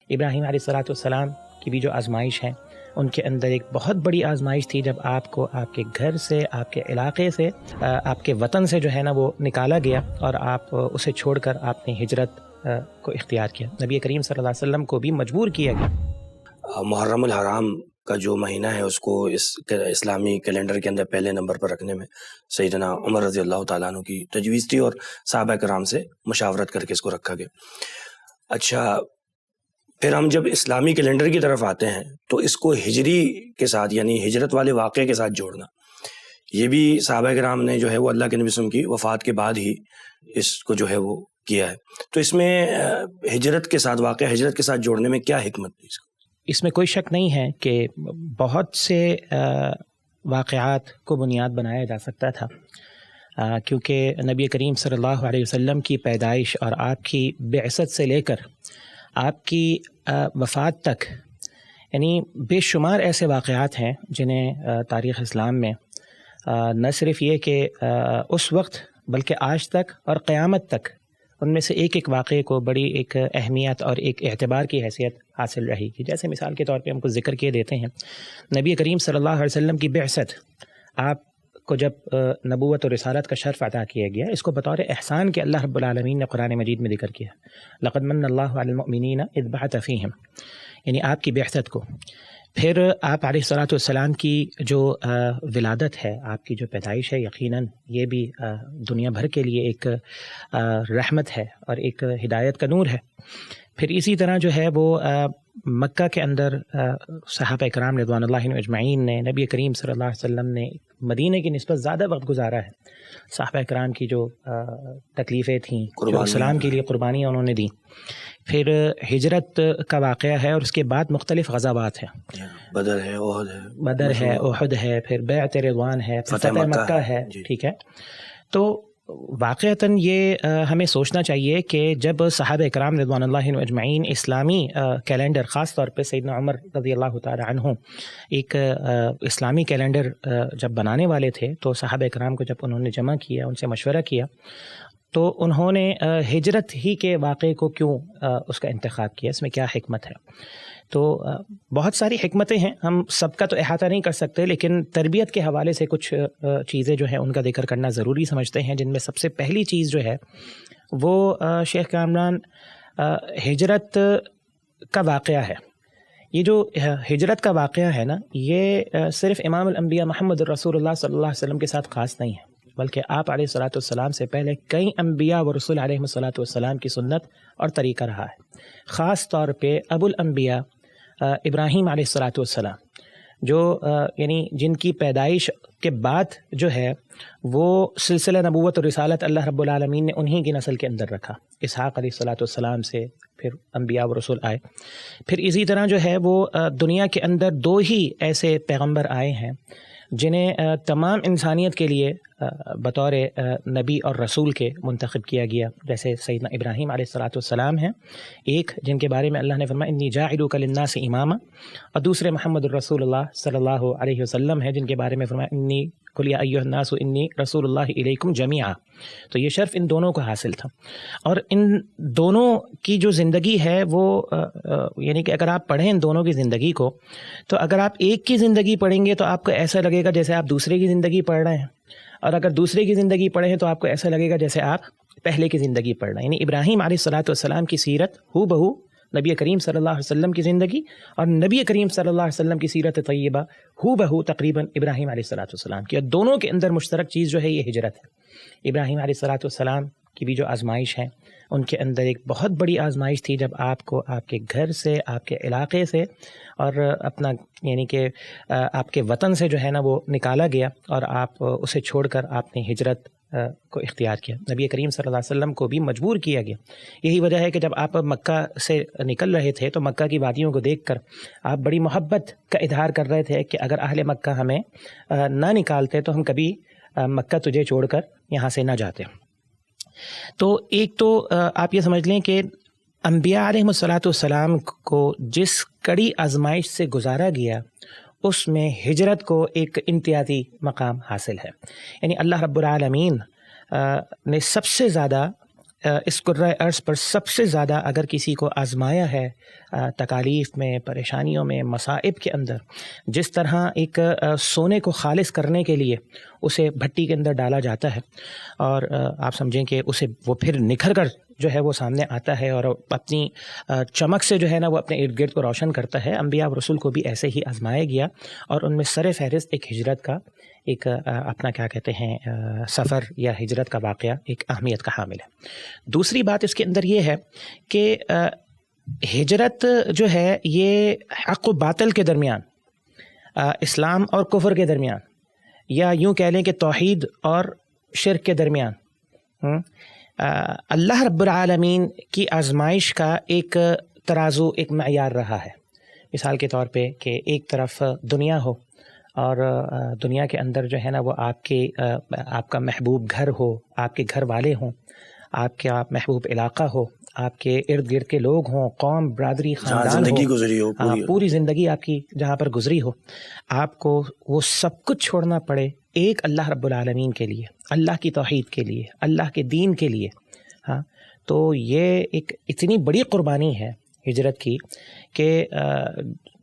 ابراہیم علیہ الصلوۃ والسلام کی بھی جو آزمائش ہیں، ان کے اندر ایک بہت بڑی آزمائش تھی جب آپ کو آپ کے گھر سے، آپ کے علاقے سے، آپ کے وطن سے جو ہے نا وہ نکالا گیا اور آپ اسے چھوڑ کر آپ نے ہجرت کو اختیار کیا. نبی کریم صلی اللہ علیہ وسلم کو بھی مجبور کیا گیا. محرم الحرام کا جو مہینہ ہے اس کو اس اسلامی کیلنڈر کے اندر پہلے نمبر پر رکھنے میں سیدنا عمر رضی اللہ تعالیٰ عنہ کی تجویز تھی اور صحابہ کرام سے مشاورت کر کے اس کو رکھا گیا. اچھا، پھر ہم جب اسلامی کیلنڈر کی طرف آتے ہیں تو اس کو ہجری کے ساتھ یعنی ہجرت والے واقعے کے ساتھ جوڑنا، یہ بھی صحابہ کرام نے جو ہے وہ اللہ کے نبی صلی اللہ علیہ وسلم کی وفات کے بعد ہی اس کو جو ہے وہ کیا ہے. تو اس میں ہجرت کے ساتھ واقعہ ہجرت کے ساتھ جوڑنے میں کیا حکمت تھی؟ اس میں کوئی شک نہیں ہے کہ بہت سے واقعات کو بنیاد بنایا جا سکتا تھا، کیونکہ نبی کریم صلی اللہ علیہ وسلم کی پیدائش اور آپ کی بعثت سے لے کر آپ کی وفات تک یعنی بے شمار ایسے واقعات ہیں جنہیں تاریخ اسلام میں نہ صرف یہ کہ اس وقت بلکہ آج تک اور قیامت تک ان میں سے ایک ایک واقعے کو بڑی ایک اہمیت اور ایک اعتبار کی حیثیت حاصل رہی گی. جیسے مثال کے طور پہ ہم کو ذکر کیے دیتے ہیں نبی کریم صلی اللہ علیہ وسلم کی بعثت، آپ کو جب نبوت اور رسالت کا شرف عطا کیا گیا، اس کو بطور احسان کے اللہ رب العالمین نے قرآن مجید میں ذکر کیا، لقد من اللہ علی المؤمنین اذ بعث فیہم، یعنی آپ کی بعثت کو. پھر آپ علیہ الصلوۃ والسلام کی جو ولادت ہے، آپ کی جو پیدائش ہے، یقیناً یہ بھی دنیا بھر کے لیے ایک رحمت ہے اور ایک ہدایت کا نور ہے. پھر اسی طرح جو ہے وہ مکہ کے اندر صحابہ کرام رضوان اللہ اجمعین نے، نبی کریم صلی اللہ علیہ وسلم نے مدینہ کی نسبت زیادہ وقت گزارا ہے. صحابہ کرام کی جو تکلیفیں تھیں، جو اسلام کے لیے قربانیاں انہوں نے دیں. پھر ہجرت کا واقعہ ہے اور اس کے بعد مختلف غزوات ہیں، بدر ہے، احد ہے، پھر بیعت رضوان ہے، فتح مکہ ہے. ٹھیک ہے، تو واقعتاً یہ ہمیں سوچنا چاہیے کہ جب صحابہ کرام رضوان اللہ اجمعین اسلامی کیلنڈر، خاص طور پہ سیدنا عمر رضی اللہ تعالی عنہ ایک اسلامی کیلنڈر جب بنانے والے تھے، تو صحابہ کرام کو جب انہوں نے جمع کیا، ان سے مشورہ کیا، تو انہوں نے ہجرت ہی کے واقعے کو کیوں اس کا انتخاب کیا، اس میں کیا حکمت ہے. تو بہت ساری حکمتیں ہیں، ہم سب کا تو احاطہ نہیں کر سکتے، لیکن تربیت کے حوالے سے کچھ چیزیں جو ہیں ان کا ذکر کرنا ضروری سمجھتے ہیں، جن میں سب سے پہلی چیز جو ہے وہ شیخ کامران ہجرت کا واقعہ ہے. یہ جو ہجرت کا واقعہ ہے نا، یہ صرف امام الانبیاء محمد رسول اللہ صلی اللہ علیہ وسلم کے ساتھ خاص نہیں ہے، بلکہ آپ علیہ الصلوۃ والسلام سے پہلے کئی انبیاء و رسول علیہ الصلوۃ والسلام کی سنت اور طریقہ رہا ہے. خاص طور پہ ابو الانبیاء ابراہیم علیہ الصلوۃ والسلام، جو یعنی جن کی پیدائش کے بعد جو ہے وہ سلسلہ نبوت اور رسالت اللہ رب العالمین نے انہی کی نسل کے اندر رکھا. اسحاق علیہ الصلوۃ والسلام سے پھر انبیاء و رسول آئے. پھر اسی طرح جو ہے وہ دنیا کے اندر دو ہی ایسے پیغمبر آئے ہیں جنہیں تمام انسانیت کے لیے بطور نبی اور رسول کے منتخب کیا گیا. جیسے سیدنا ابراہیم علیہ الصلوۃ والسلام ہیں، ایک جن کے بارے میں اللہ نے فرمایا انی جاعلک للناس اماما، اور دوسرے محمد الرسول اللہ صلی اللہ علیہ وسلم ہیں، جن کے بارے میں فرمایا انی قل یا ایھا الناس انی رسول اللہ الیکم جمیعا. تو یہ شرف ان دونوں کو حاصل تھا. اور ان دونوں کی جو زندگی ہے وہ یعنی کہ اگر آپ پڑھیں ان دونوں کی زندگی کو، تو اگر آپ ایک کی زندگی پڑھیں گے تو آپ کو ایسا لگے گا جیسے آپ دوسرے کی زندگی پڑھ رہے ہیں، اور اگر دوسرے کی زندگی پڑھیں تو آپ کو ایسا لگے گا جیسے آپ پہلے کی زندگی پڑھ رہے ہیں. یعنی ابراہیم علیہ الصلوۃ والسلام کی سیرت ہو بہو نبی کریم صلی اللہ علیہ وسلم کی زندگی، اور نبی کریم صلی اللہ علیہ وسلم کی سیرت طیبہ ہو بہو تقریباً ابراہیم علیہ الصلوۃ والسلام کی. اور دونوں کے اندر مشترک چیز جو ہے یہ ہجرت ہے. ابراہیم علیہ الصلوۃ والسلام کی بھی جو آزمائش ہیں، ان کے اندر ایک بہت بڑی آزمائش تھی جب آپ کو آپ کے گھر سے، آپ کے علاقے سے اور اپنا یعنی کہ آپ کے وطن سے جو ہے نا وہ نکالا گیا اور آپ اسے چھوڑ کر آپ نے ہجرت کو اختیار کیا. نبی کریم صلی اللہ علیہ وسلم کو بھی مجبور کیا گیا. یہی وجہ ہے کہ جب آپ مکہ سے نکل رہے تھے تو مکہ کی وادیوں کو دیکھ کر آپ بڑی محبت کا اظہار کر رہے تھے کہ اگر اہل مکہ ہمیں نہ نکالتے تو ہم کبھی مکہ تجھے چھوڑ کر یہاں سے نہ جاتے. تو ایک تو آپ یہ سمجھ لیں کہ انبیاء علیہ الصلوۃ والسلام کو جس کڑی آزمائش سے گزارا گیا اس میں ہجرت کو ایک امتیازی مقام حاصل ہے. یعنی اللہ رب العالمین نے سب سے زیادہ اس کرۂ ارض پر سب سے زیادہ اگر کسی کو آزمایا ہے تکالیف میں، پریشانیوں میں، مصائب کے اندر، جس طرح ایک سونے کو خالص کرنے کے لیے اسے بھٹی کے اندر ڈالا جاتا ہے اور آپ سمجھیں کہ اسے وہ پھر نکھر کر جو ہے وہ سامنے آتا ہے اور اپنی چمک سے جو ہے نا وہ اپنے ارد گرد کو روشن کرتا ہے، انبیاء و رسول کو بھی ایسے ہی آزمایا گیا اور ان میں سر فہرست ایک ہجرت کا ایک اپنا کیا کہتے ہیں سفر یا ہجرت کا واقعہ ایک اہمیت کا حامل ہے۔ دوسری بات اس کے اندر یہ ہے کہ ہجرت جو ہے یہ حق و باطل کے درمیان، اسلام اور کفر کے درمیان، یا یوں کہہ لیں کہ توحید اور شرک کے درمیان اللہ رب العالمین کی آزمائش کا ایک ترازو، ایک معیار رہا ہے۔ مثال کے طور پہ کہ ایک طرف دنیا ہو اور دنیا کے اندر جو ہے نا وہ آپ کا محبوب گھر ہو، آپ کے گھر والے ہوں، آپ کا محبوب علاقہ ہو، آپ کے ارد گرد کے لوگ ہوں، قوم، برادری، خاندان زندگی گزری ہو، پوری زندگی آپ کی جہاں پر گزری ہو، آپ کو وہ سب کچھ چھوڑنا پڑے ایک اللہ رب العالمین کے لیے، اللہ کی توحید کے لیے، اللہ کے دین کے لیے۔ ہاں، تو یہ ایک اتنی بڑی قربانی ہے ہجرت کی کہ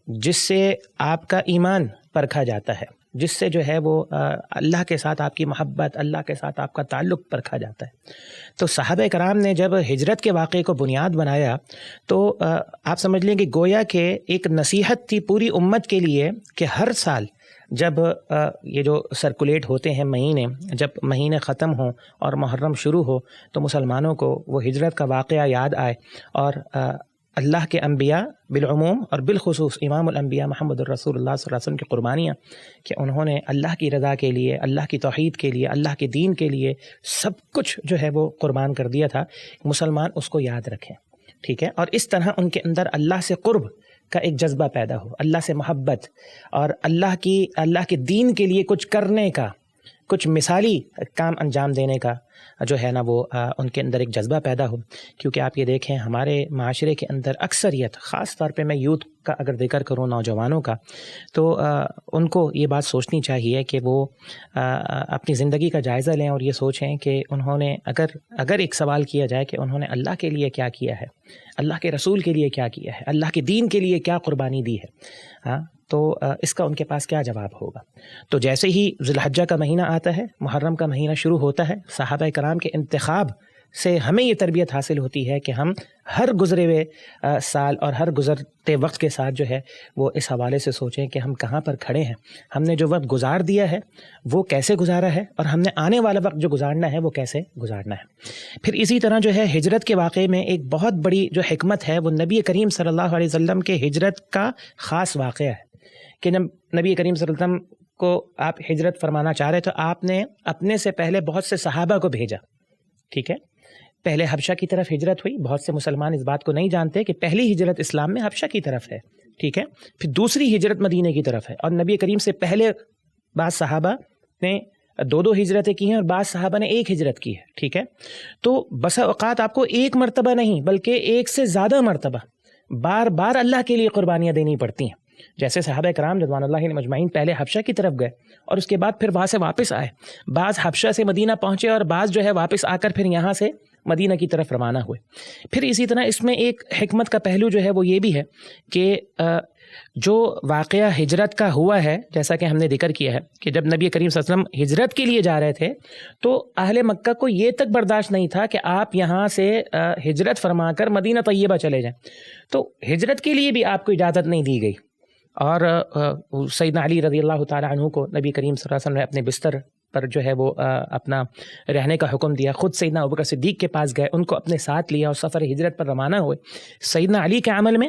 جس سے آپ کا ایمان پرکھا جاتا ہے، جس سے جو ہے وہ اللہ کے ساتھ آپ کی محبت، اللہ کے ساتھ آپ کا تعلق پرکھا جاتا ہے۔ تو صحابہ کرام نے جب ہجرت کے واقعے کو بنیاد بنایا تو آپ سمجھ لیں کہ گویا کہ ایک نصیحت تھی پوری امت کے لیے کہ ہر سال جب یہ جو سرکولیٹ ہوتے ہیں مہینے، جب مہینے ختم ہوں اور محرم شروع ہو تو مسلمانوں کو وہ ہجرت کا واقعہ یاد آئے اور اللہ کے انبیاء بالعموم اور بالخصوص امام الانبیاء محمد الرسول اللہ صلی اللہ علیہ وسلم کی قربانیاں کہ انہوں نے اللہ کی رضا کے لیے، اللہ کی توحید کے لیے، اللہ کے دین کے لیے سب کچھ جو ہے وہ قربان کر دیا تھا، مسلمان اس کو یاد رکھیں، ٹھیک ہے، اور اس طرح ان کے اندر اللہ سے قرب کا ایک جذبہ پیدا ہو، اللہ سے محبت اور اللہ کے دین کے لیے کچھ کرنے کا، کچھ مثالی کام انجام دینے کا جو ہے نا وہ ان کے اندر ایک جذبہ پیدا ہو۔ کیونکہ آپ یہ دیکھیں ہمارے معاشرے کے اندر اکثریت، خاص طور پہ میں یوتھ کا اگر ذکر کروں، نوجوانوں کا، تو ان کو یہ بات سوچنی چاہیے کہ وہ اپنی زندگی کا جائزہ لیں اور یہ سوچیں کہ انہوں نے اگر ایک سوال کیا جائے کہ انہوں نے اللہ کے لیے کیا کیا ہے، اللہ کے رسول کے لیے کیا کیا ہے، اللہ کے دین کے لیے کیا قربانی دی ہے، ہاں، تو اس کا ان کے پاس کیا جواب ہوگا۔ تو جیسے ہی ذی الحجہ کا مہینہ آتا ہے، محرم کا مہینہ شروع ہوتا ہے، صحابہ کرام کے انتخاب سے ہمیں یہ تربیت حاصل ہوتی ہے کہ ہم ہر گزرے ہوئے سال اور ہر گزرتے وقت کے ساتھ جو ہے وہ اس حوالے سے سوچیں کہ ہم کہاں پر کھڑے ہیں، ہم نے جو وقت گزار دیا ہے وہ کیسے گزارا ہے، اور ہم نے آنے والا وقت جو گزارنا ہے وہ کیسے گزارنا ہے۔ پھر اسی طرح جو ہے ہجرت کے واقعے میں ایک بہت بڑی جو حکمت ہے وہ نبی کریم صلی اللہ علیہ وسلم کے ہجرت کا خاص واقعہ ہے کہ نبی کریم صلی اللہ علیہ وسلم کو آپ ہجرت فرمانا چاہ رہے تو آپ نے اپنے سے پہلے بہت سے صحابہ کو بھیجا، ٹھیک ہے، پہلے حبشہ کی طرف ہجرت ہوئی، بہت سے مسلمان اس بات کو نہیں جانتے کہ پہلی ہجرت اسلام میں حبشہ کی طرف ہے، ٹھیک ہے، پھر دوسری ہجرت مدینے کی طرف ہے، اور نبی کریم سے پہلے بعض صحابہ نے دو ہجرتیں کی ہیں اور بعض صحابہ نے ایک ہجرت کی ہے، ٹھیک ہے۔ تو بسا اوقات آپ کو ایک مرتبہ نہیں بلکہ ایک سے زیادہ مرتبہ بار بار اللہ کے لیے قربانیاں دینی پڑتی ہیں، جیسے صحابہ کرام رضوان اللہ علیہم اجمعین پہلے حبشہ کی طرف گئے اور اس کے بعد پھر وہاں سے واپس آئے، بعض حبشہ سے مدینہ پہنچے اور بعض جو ہے واپس آ کر پھر یہاں سے مدینہ کی طرف روانہ ہوئے۔ پھر اسی طرح اس میں ایک حکمت کا پہلو جو ہے وہ یہ بھی ہے کہ جو واقعہ ہجرت کا ہوا ہے، جیسا کہ ہم نے ذکر کیا ہے کہ جب نبی کریم صلی اللہ علیہ وسلم ہجرت کے لیے جا رہے تھے تو اہل مکہ کو یہ تک برداشت نہیں تھا کہ آپ یہاں سے ہجرت فرما کر مدینہ طیبہ چلے جائیں، تو ہجرت کے لیے بھی آپ کو اجازت نہیں دی گئی، اور سیدنا علی رضی اللہ تعالیٰ عنہ کو نبی کریم صلی اللہ علیہ وسلم نے اپنے بستر پر جو ہے وہ اپنا رہنے کا حکم دیا، خود سیدنا ابوبکر صدیق کے پاس گئے، ان کو اپنے ساتھ لیا اور سفر ہجرت پر روانہ ہوئے سیدنا علی کے عمل میں،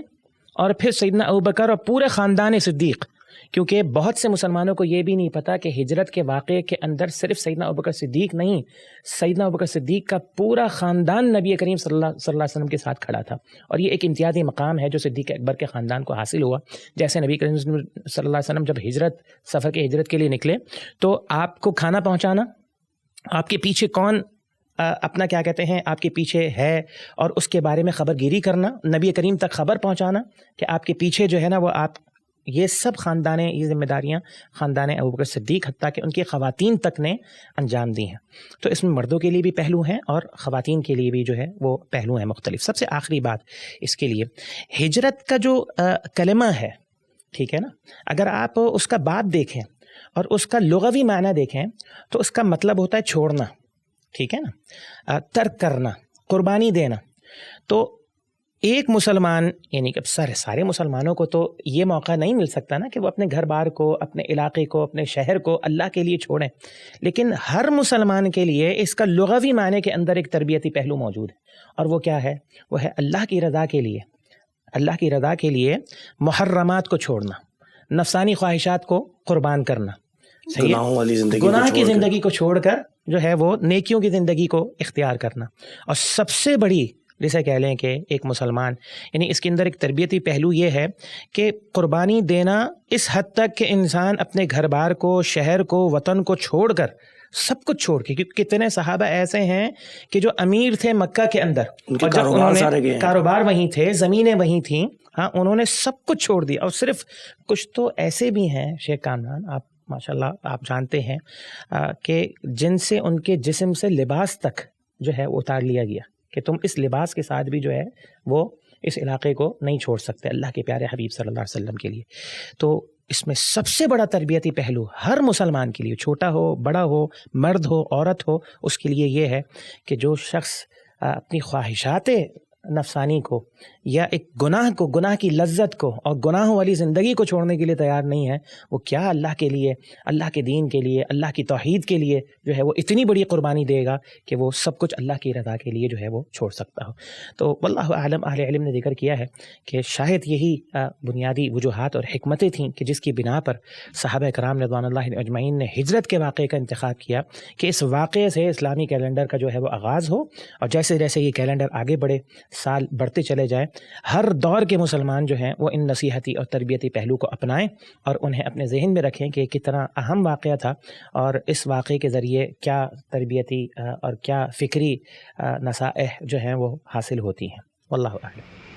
اور پھر سیدنا ابوبکر اور پورے خاندان صدیق، کیونکہ بہت سے مسلمانوں کو یہ بھی نہیں پتہ کہ ہجرت کے واقعے کے اندر صرف سیدنا ابوبکر صدیق نہیں، سیدنا ابوبکر صدیق کا پورا خاندان نبی کریم صلی اللہ علیہ وسلم کے ساتھ کھڑا تھا، اور یہ ایک امتیازی مقام ہے جو صدیق اکبر کے خاندان کو حاصل ہوا۔ جیسے نبی کریم صلی اللہ علیہ وسلم جب سفر کے ہجرت کے لیے نکلے تو آپ کو کھانا پہنچانا، آپ کے پیچھے کون اپنا کیا کہتے ہیں آپ کے پیچھے ہے اور اس کے بارے میں خبر گیری کرنا، نبی کریم تک خبر پہنچانا کہ آپ کے پیچھے جو ہے نا وہ آپ یہ سب یہ ذمہ داریاں خاندان ابوبکر صدیق حتیٰ کہ ان کی خواتین تک نے انجام دی ہیں. تو اس میں مردوں کے لیے بھی پہلو ہیں اور خواتین کے لیے بھی جو ہے وہ پہلو ہیں مختلف. سب سے آخری بات اس کے لیے ہجرت کا جو کلمہ ہے، ٹھیک ہے نا، اگر آپ اس کا باب دیکھیں اور اس کا لغوی معنی دیکھیں تو اس کا مطلب ہوتا ہے چھوڑنا، ٹھیک ہے نا، ترک کرنا، قربانی دینا. تو ایک مسلمان یعنی کہ سارے مسلمانوں کو تو یہ موقع نہیں مل سکتا نا کہ وہ اپنے گھر بار کو، اپنے علاقے کو، اپنے شہر کو اللہ کے لیے چھوڑیں، لیکن ہر مسلمان کے لیے اس کا لغوی معنی کے اندر ایک تربیتی پہلو موجود ہے، اور وہ کیا ہے؟ وہ ہے اللہ کی رضا کے لیے، اللہ کی رضا کے لیے محرمات کو چھوڑنا، نفسانی خواہشات کو قربان کرنا، گناہ کی زندگی کو چھوڑ کر جو ہے وہ نیکیوں کی زندگی کو اختیار کرنا. اور سب سے بڑی جسے کہہ لیں کہ ایک مسلمان یعنی اس کے اندر ایک تربیتی پہلو یہ ہے کہ قربانی دینا اس حد تک کہ انسان اپنے گھر بار کو، شہر کو، وطن کو چھوڑ کر، سب کچھ چھوڑ کے، کیونکہ کتنے صحابہ ایسے ہیں کہ جو امیر تھے مکہ کے اندر، اور جب انہوں نے کاروبار وہیں تھے، زمینیں وہیں تھیں، ہاں انہوں نے سب کچھ چھوڑ دیا. اور صرف کچھ تو ایسے بھی ہیں شیخ کامران، آپ ماشاءاللہ آپ جانتے ہیں کہ جن سے ان کے جسم سے لباس تک جو ہے وہ اتار لیا گیا کہ تم اس لباس کے ساتھ بھی جو ہے وہ اس علاقے کو نہیں چھوڑ سکتے اللہ کے پیارے حبیب صلی اللہ علیہ وسلم کے لیے. تو اس میں سب سے بڑا تربیتی پہلو ہر مسلمان کے لیے، چھوٹا ہو، بڑا ہو، مرد ہو، عورت ہو، اس کے لیے یہ ہے کہ جو شخص اپنی خواہشات نفسانی کو یا ایک گناہ کی لذت کو اور گناہوں والی زندگی کو چھوڑنے کے لیے تیار نہیں ہے، وہ کیا اللہ کے لیے، اللہ کے دین کے لیے، اللہ کی توحید کے لیے جو ہے وہ اتنی بڑی قربانی دے گا کہ وہ سب کچھ اللہ کی رضا کے لیے جو ہے وہ چھوڑ سکتا ہو. تو واللہ اعلم، اہل علم نے ذکر کیا ہے کہ شاید یہی بنیادی وجوہات اور حکمتیں تھیں کہ جس کی بنا پر صحابہ کرام رضوان اللہ اجمعین نے ہجرت کے واقعے کا انتخاب کیا کہ اس واقعے سے اسلامی کیلنڈر کا جو ہے وہ آغاز ہو، اور جیسے جیسے یہ کیلنڈر آگے بڑھے، سال بڑھتے چلے جائیں، ہر دور کے مسلمان جو ہیں وہ ان نصیحتی اور تربیتی پہلو کو اپنائیں اور انہیں اپنے ذہن میں رکھیں کہ کتنا اہم واقعہ تھا، اور اس واقعے کے ذریعے کیا تربیتی اور کیا فکری نصائح جو ہیں وہ حاصل ہوتی ہیں. واللہ اعلم.